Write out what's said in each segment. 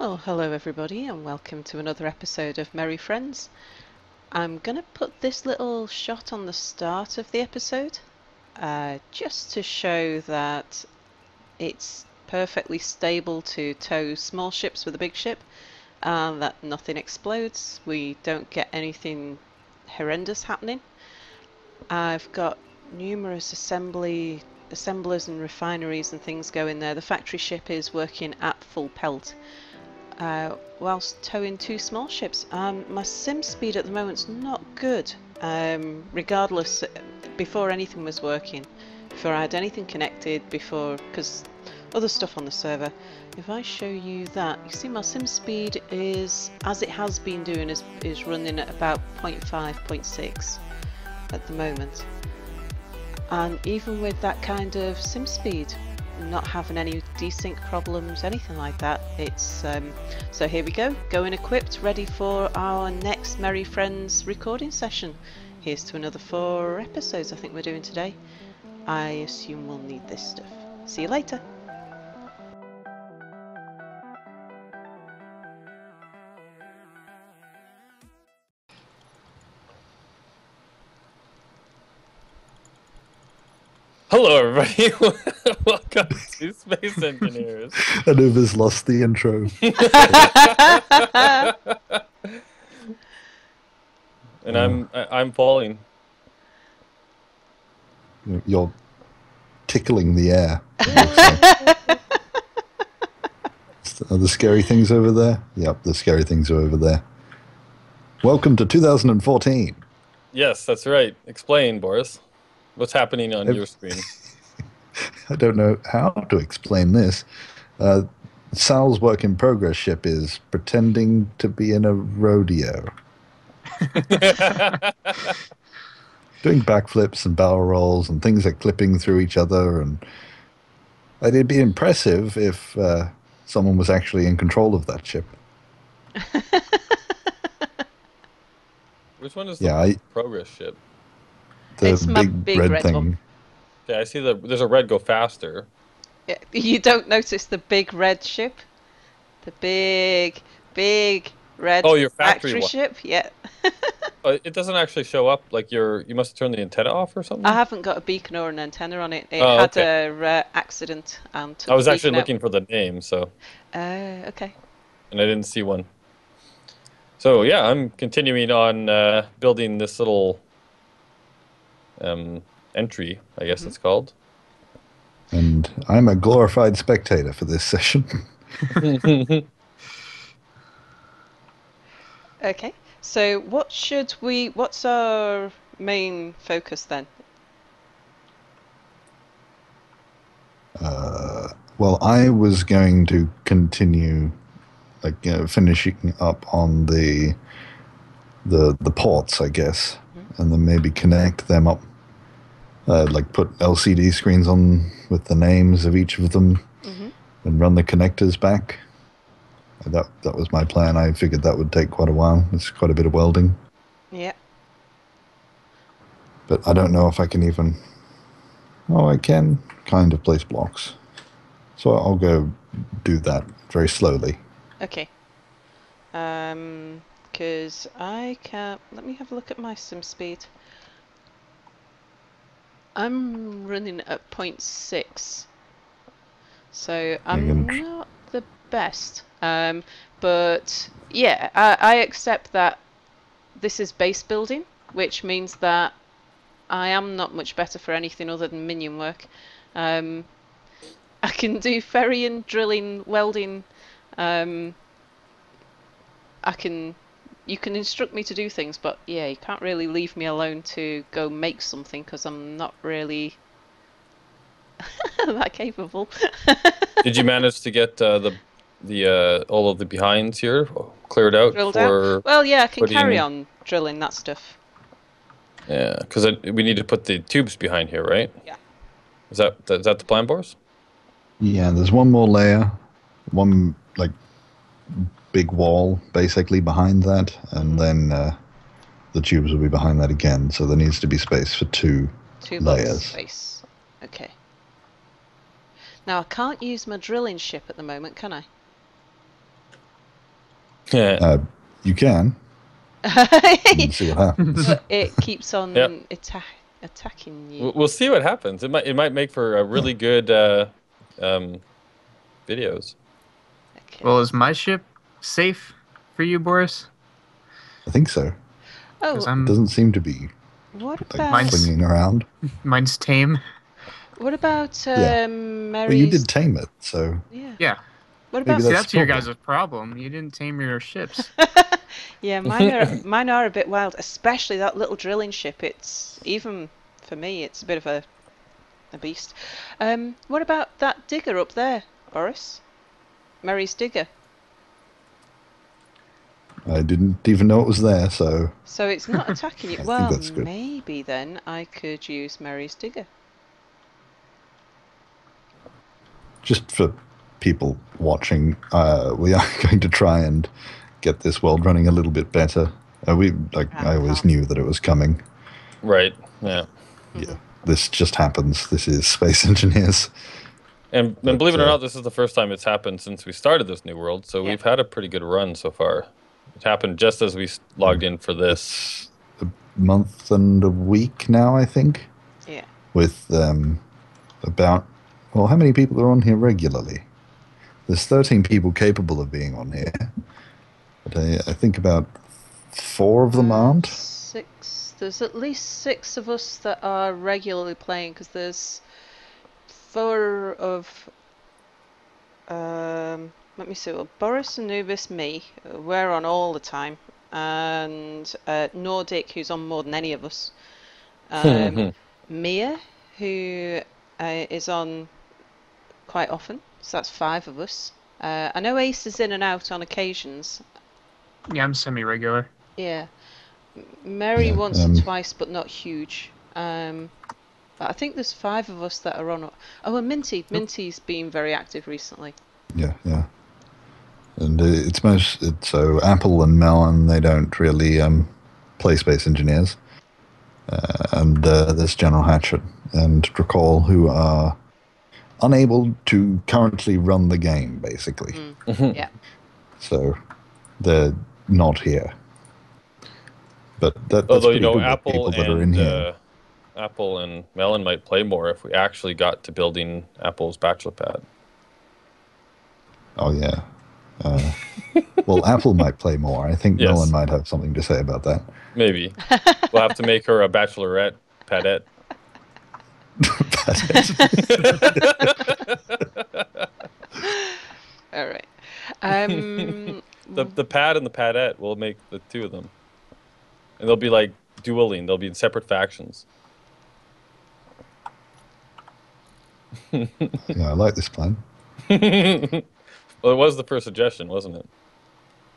Well, hello everybody and welcome to another episode of Merry Friends. I'm going to put this little shot on the start of the episode just to show that it's perfectly stable to tow small ships with a big ship and that nothing explodes. We don't get anything horrendous happening. I've got numerous assemblers and refineries and things going there. The factory ship is working at full pelt. Whilst towing two small ships. My sim speed at the moment's not good. Regardless, before anything was working, before I had anything connected, because other stuff on the server. If I show you that, you see my sim speed is, as it has been doing, is running at about 0.5, 0.6 at the moment. And even with that kind of sim speed, not having any desync problems, anything like that. It's so here we go, going equipped, ready for our next Merry Friends recording session. Here's to another 4 episodes I think we're doing today. I assume we'll need this stuff. See you later. Hello everybody, welcome to Space Engineers. Anuba's lost the intro. And I'm falling. You're tickling the air. Are the scary things over there? Yep, the scary things are over there. Welcome to 2014. Yes, that's right. Explain, Boris. What's happening on your screen? I don't know how to explain this. Sal's work in progress ship is pretending to be in a rodeo. Doing backflips and barrel rolls and things are clipping through each other. And it'd be impressive if someone was actually in control of that ship. Which one is the progress ship? It's my big red thing. One. Okay, I see there's a red go faster. Yeah, you don't notice the big red ship? The big red your factory ship? Yeah. It doesn't actually show up, like you must turn the antenna off or something? I haven't got a beacon or an antenna on it. It had a accident and took I was the actually beacon looking for the name, so. Okay. And I didn't see one. So yeah, I'm continuing on building this little entry, I guess it's called. And I'm a glorified spectator for this session. Okay, so what's our main focus then? Well, I was going to continue, finishing up on the ports, I guess, and then maybe connect them up, put LCD screens on with the names of each of them, and run the connectors back. That was my plan. I figured that would take quite a while. It's quite a bit of welding. Yeah. But I don't know if I can even... Oh, I can kind of place blocks. So I'll go do that very slowly. Okay. Because I can't... Let me have a look at my sim speed. I'm running at 0.6. So I'm not the best. But yeah, I accept that this is base building, which means that I am not much better for anything other than minion work. I can do ferrying, drilling, welding. You can instruct me to do things, but yeah, you can't really leave me alone to go make something because I'm not really that capable. Did you manage to get all of the behinds here cleared out? Drilled out? Well, yeah, I can carry on drilling that stuff. Yeah, because we need to put the tubes behind here, right? Yeah. Is that the plan, Boris? Yeah, there's one more layer, one big wall basically behind that, and then the tubes will be behind that again. So there needs to be space for two layers. Space. Okay. Now I can't use my drilling ship at the moment, can I? You can. And see what happens. But it keeps on Yep. attacking you. We'll see what happens. It might make for a really good videos. Okay. Well, is my ship safe for you, Boris? I think so. Because Oh, It doesn't seem to be what like about flinging around. mine's tame. what about Yeah. Mary's? Well, you did tame it, so Yeah. Yeah. What Maybe about? See, that's that's the your problem. guys' problem. You didn't tame your ships. Yeah, mine are a bit wild, especially that little drilling ship. It's even for me, it's a bit of a beast. What about that digger up there, Boris? Mary's digger. I didn't even know it was there. So So it's not attacking you. I think Well, that's good. maybe then I could use Mary's digger. just for people watching, we are going to try and get this world running a little bit better. I always knew that it was coming. Right. Yeah. Yeah, this just happens. This is Space Engineers. And But, believe it or not, this is the first time it's happened since we started this new world. So Yeah. we've had a pretty good run so far. It happened just as we logged in for this. It's a month and a week now, I think. Yeah. With about, well, how many people are on here regularly? There's 13 people capable of being on here. But I think about 4 of them aren't. 6. There's at least 6 of us that are regularly playing because there's 4 of. Let me see. Well, Boris, Anubis, me. We're on all the time, and Nordic, who's on more than any of us. Mia, who is on quite often. So that's 5 of us. I know Ace is in and out on occasions. Yeah, I'm semi-regular. Yeah. Mary Yeah, once or twice, but not huge. But I think there's 5 of us that are on. Oh, and Minty. Minty's been very active recently. Yeah. And so Apple and Melon, they don't really play Space Engineers. And there's General Hatchet and Drakol, who are unable to currently run the game, basically. Yeah. So they're not here. But that's Although, pretty good with Apple people that are in here. Apple and Melon might play more if we actually got to building Apple's bachelor pad. Oh, yeah. Well, Apple might play more. I think Yes. Melon might have something to say about that. Maybe. We'll have to make her a bachelorette padette. All right. The pad and the padette will make the 2 of them. And they'll be like dueling. They'll be in separate factions. Yeah, I like this plan. Well, it was the first suggestion, wasn't it?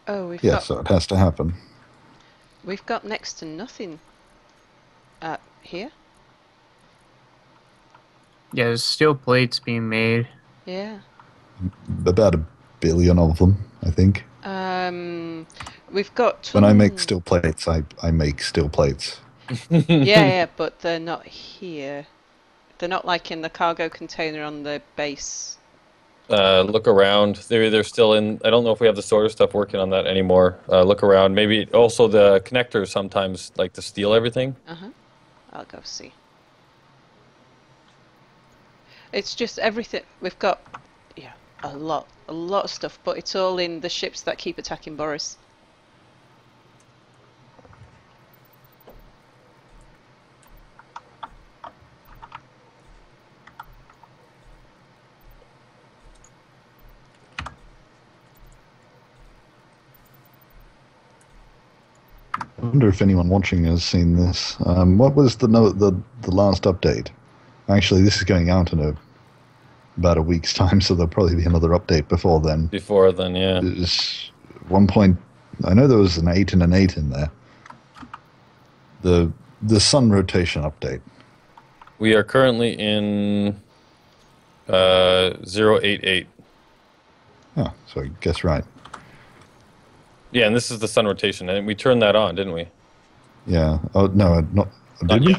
Oh, we've Yeah, got so it has to happen. next to nothing here. Yeah, there's steel plates being made. Yeah. About 1 billion of them, I think. We've got. When I make steel plates, I make steel plates. Yeah, but they're not here. They're not like in the cargo container on the base. Look around. They're still in. I don't know if we have the sorter stuff working on that anymore. Look around. Maybe also the connectors sometimes like to steal everything. I'll go see. It's just everything. We've got, yeah, a lot of stuff, but it's all in the ships that keep attacking Boris. I wonder if anyone watching has seen this. What was the last update? Actually, this is going out in about a week's time, so there'll probably be another update before then. Before then, yeah. There's 1 point. I know there was an 8 and an 8 in there. The sun rotation update. We are currently in 088. Oh, so I guess right. Yeah, and this is the sun rotation, and we turned that on, didn't we? Yeah. Oh no, not. Did we?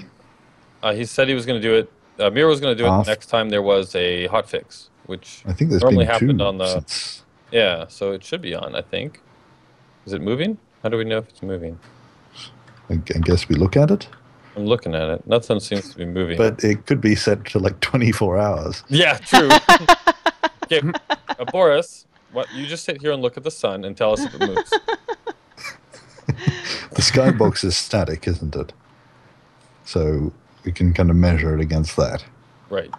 yet. He said he was going to do it. Mira was going to do it Off. next time there was a hotfix, which I think there's normally been happened 2 on the. since. Yeah, so it should be on, I think. Is it moving? How do we know if it's moving? I guess we look at it. I'm looking at it. Nothing seems to be moving. But it could be set to like 24 hours. Yeah, true. Okay, Boris, what? You just sit here and look at the sun and tell us if it moves. The skybox is static, isn't it? So we can kind of measure it against that. Right.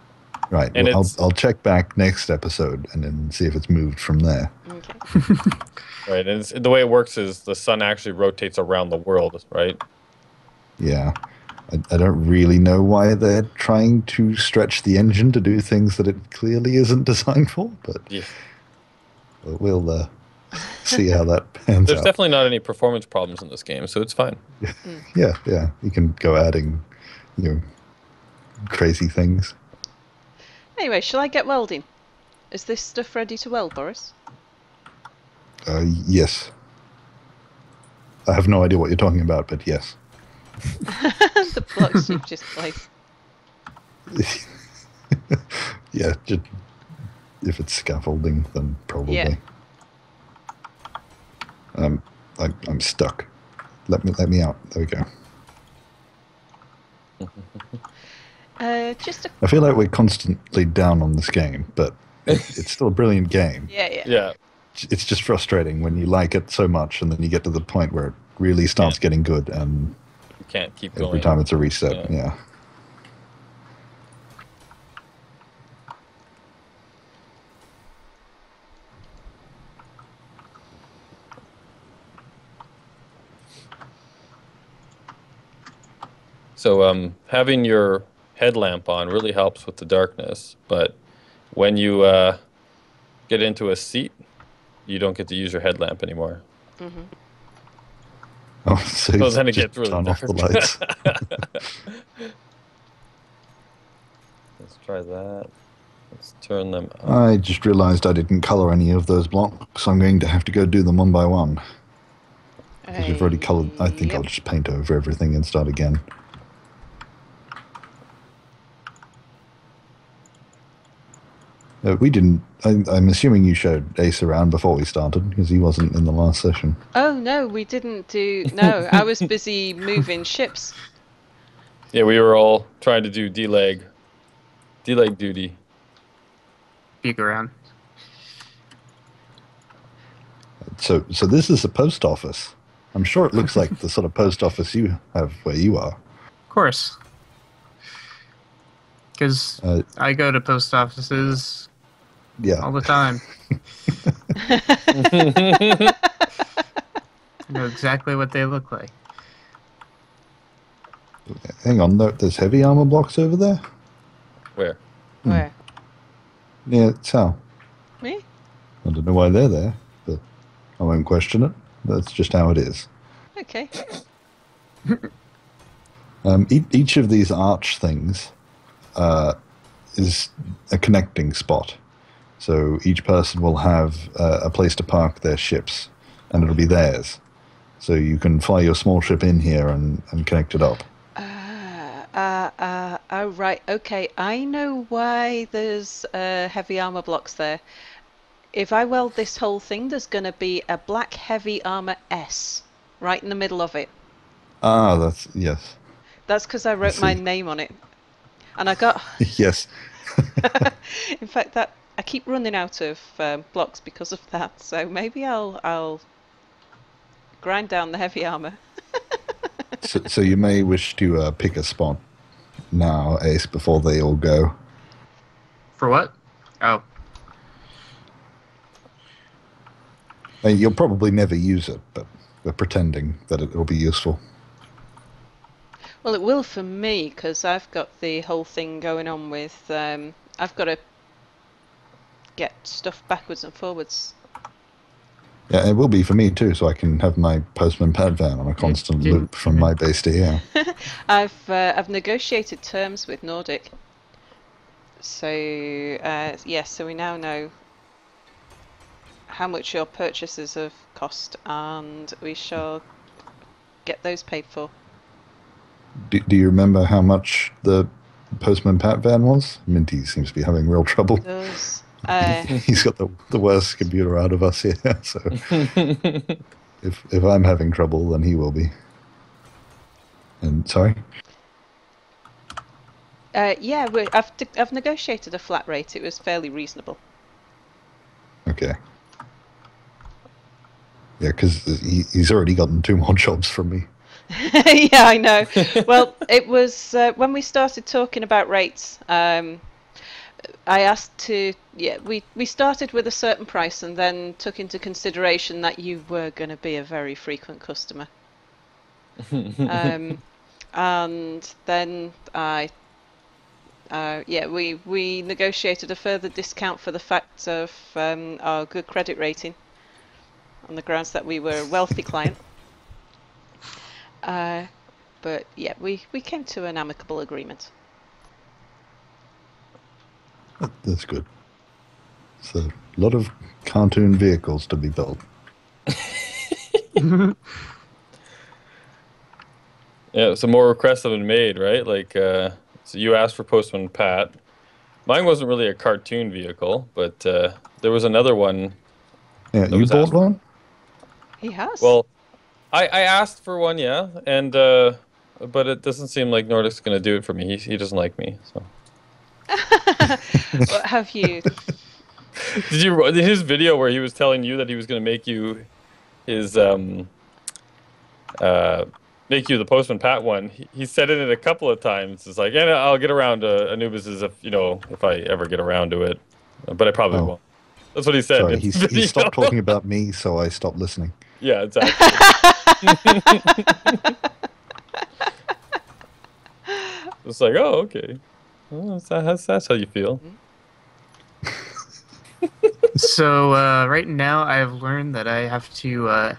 Right. And Well, I'll check back next episode and then see if it's moved from there. Okay. Right, and the way it works is the sun actually rotates around the world, right? Yeah. I don't really know why they're trying to stretch the engine to do things that it clearly isn't designed for, but Yeah. we'll see how that pans There's out. definitely not any performance problems in this game, so it's fine. Yeah. You can go adding, crazy things. Anyway, shall I get welding? Is this stuff ready to weld, Boris? Yes. I have no idea what you're talking about, but yes. The blocks you've just placed. Yeah, just, if it's scaffolding, then probably. Yeah. I'm stuck. Let me out. There we go. Just a... I feel like we're constantly down on this game, but it's still a brilliant game. Yeah. Yeah. It's just frustrating when you like it so much, and then you get to the point where it really starts getting good, and You can't keep going. every time it's a reset. Yeah. So having your headlamp on really helps with the darkness, but when you get into a seat, you don't get to use your headlamp anymore. Mm-hmm. Oh, so So then it just gets really turn off dark. the lights. Let's try that. Let's turn them up. I just realized I didn't color any of those blocks. I'm going to have to go do them one by one. Because we've already colored. I think I'll just paint over everything and start again. We didn't. I'm assuming you showed Ace around before we started, because he wasn't in the last session. Oh, no, we didn't do... No, I was busy moving ships. Yeah, we were all trying to do D-leg duty. Peek around. So this is a post office. I'm sure it looks like the sort of post office you have where you are. Of course. Because I go to post offices Yeah. all the time. I know exactly what they look like. Hang on, there's heavy armor blocks over there? Where? Where? Yeah, Sal. Me? I don't know why they're there, but I won't question it. That's just how it is. Okay. Each of these arch things is a connecting spot. So each person will have a place to park their ships, and it'll be theirs. So you can fly your small ship in here and connect it up. Oh, right. Okay, I know why there's heavy armor blocks there. If I weld this whole thing, there's going to be a black heavy armor S right in the middle of it. Ah, yes. That's because I wrote my see. name on it. And I got... Yes. In fact, that I keep running out of blocks because of that. So maybe I'll grind down the heavy armor. So you may wish to pick a spot now, Ace, before they all go. For what? Oh, You'll probably never use it, but we're pretending that it will be useful. Well, it will for me because I've got the whole thing going on with... I've got to get stuff backwards and forwards. Yeah, it will be for me too, so I can have my postman pad van on a constant loop from my base to here. I've negotiated terms with Nordic. So yes, so we now know how much your purchases have cost, and we shall get those paid for. Do you remember how much the postman pat van was? Minty seems to be having real trouble. Those, He's got the worst computer out of us here. So If I'm having trouble, then he will be. And sorry. Yeah, I've negotiated a flat rate. It was fairly reasonable. Okay. Yeah, because he's already gotten 2 more jobs from me. Yeah, I know. Well, it was when we started talking about rates. I asked to, yeah, we started with a certain price and then took into consideration that you were going to be a very frequent customer. And then we negotiated a further discount for the fact of our good credit rating on the grounds that we were a wealthy client. But yeah, we came to an amicable agreement. That's good. So a lot of cartoon vehicles to be built. Yeah, so more requests have been made, right? Like, so you asked for Postman Pat. Mine wasn't really a cartoon vehicle, but there was another one. Yeah, you bought one? He has. Well, I asked for one, yeah, and but it doesn't seem like Nordic's going to do it for me. He doesn't like me, so. What have you? Did you his video where he was telling you that he was going to make you his make you the Postman Pat one? He said it a couple of times. It's like, and I'll get around to Anubis's if I ever get around to it, but I probably won't. That's what he said. Sorry, he stopped talking about me, so I stopped listening. Yeah, exactly. It's like, oh, okay. Well, that's how you feel. So right now I've learned that I have to,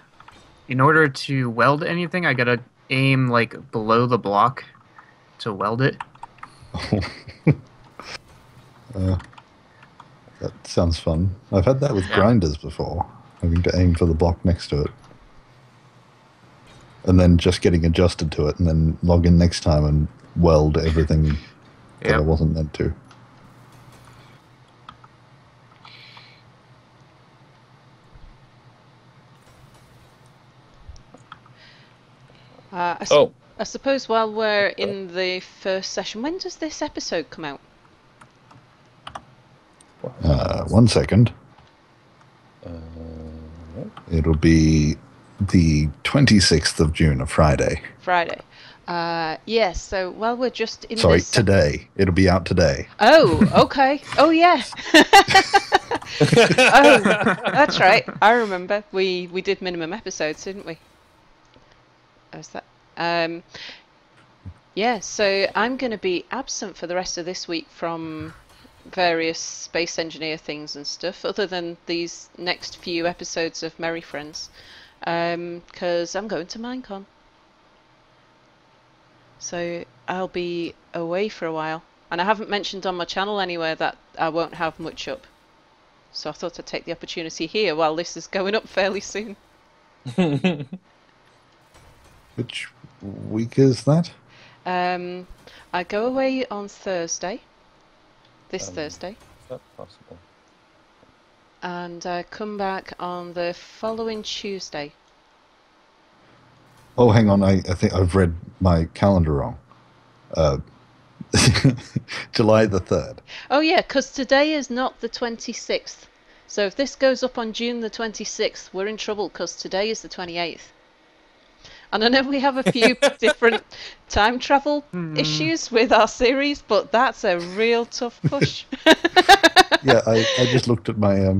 in order to weld anything, I gotta aim like below the block to weld it. That sounds fun. I've had that with grinders before, having to aim for the block next to it. And then just getting adjusted to it, and then log in next time and weld everything that I wasn't meant to. I suppose while we're in the first session, when does this episode come out? 1 second. It'll be the 26th of June, a Friday. Friday. Yes, so while we're just in Sorry, this... today. It'll be out today. Oh, okay. Oh, yeah. Oh, that's right. I remember. We did minimum episodes, didn't we? How's that? Yeah, so I'm going to be absent for the rest of this week from various space engineer things and stuff, other than these next few episodes of Merry Friends, because I'm going to Minecon. So I'll be away for a while, and I haven't mentioned on my channel anywhere that I won't have much up. So I thought I'd take the opportunity here while this is going up fairly soon. Which week is that? I go away on Thursday. This Thursday. Is that possible? And I come back on the following Tuesday. Oh, hang on. I think I've read my calendar wrong. July the 3rd. Oh, yeah, because today is not the 26th. So if this goes up on June the 26th, we're in trouble because today is the 28th. And I know we have a few different time travel issues with our series, but that's a real tough push. Yeah, I just looked at my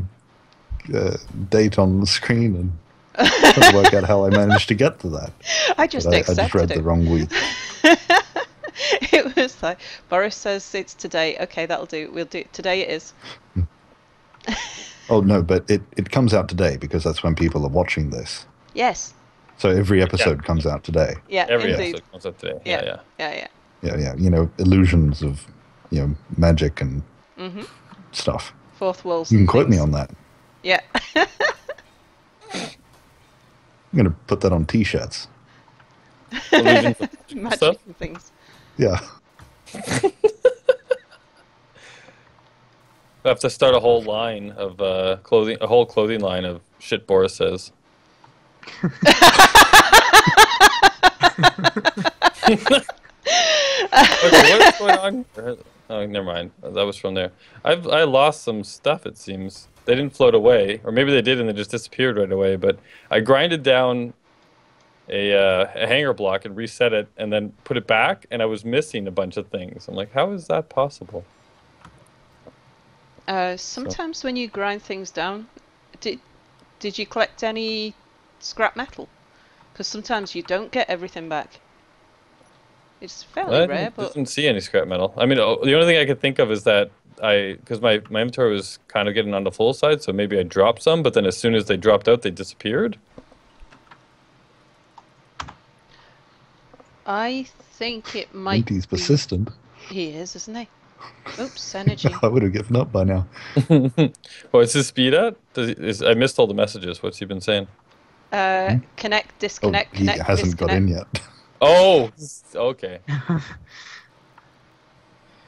date on the screen and trying to work out how I managed to get to that. I just accepted I just read the wrong week. It was like, Boris says it's today. Okay, that'll do. We'll do it. Today it is. Oh, no, but it comes out today because that's when people are watching this. Yes. So every episode comes out today. Yeah, every indeed. episode comes out today. Yeah. Yeah. You know, illusions of, magic and stuff. Fourth walls. You can quote me on that. Yeah. I'm going to put that on T-shirts. Magic stuff? and things. Yeah. I have to start a whole line of clothing, a whole clothing line of shit Boris says. Okay, what's going on? Oh, never mind. That was from there. I lost some stuff. It seems they didn't float away, or maybe they did and they just disappeared right away. But I grinded down a hanger block and reset it, and then put it back, and I was missing a bunch of things. I'm like, how is that possible? Sometimes when you grind things down, did you collect any scrap metal? Because sometimes you don't get everything back. It's fairly rare, but... didn't see any scrap metal. I mean, the only thing I could think of is that because my inventory was kind of getting on the full side, so maybe I dropped some, but then as soon as they dropped out, they disappeared. I think it might He's persistent. He is, isn't he? Oops, energy. I would have given up by now. What's his speed at? I missed all the messages. What's he been saying? Connect, disconnect, He connect, hasn't got in yet. Oh, okay.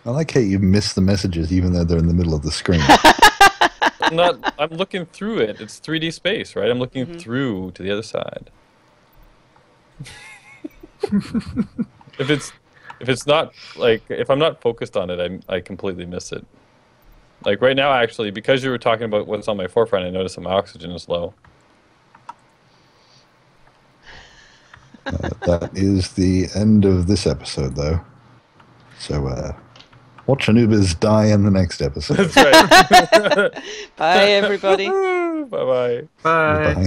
I like how you miss the messages even though they're in the middle of the screen. I'm looking through it. It's 3D space, right? I'm looking through to the other side. If it's not like if I'm not focused on it, I completely miss it. Like right now, actually, because you were talking about what's on my forefront, I noticed that my oxygen is low. That is the end of this episode, though. So, watch Anubis die in the next episode. That's right. Bye, everybody. Bye-bye. Bye. Bye.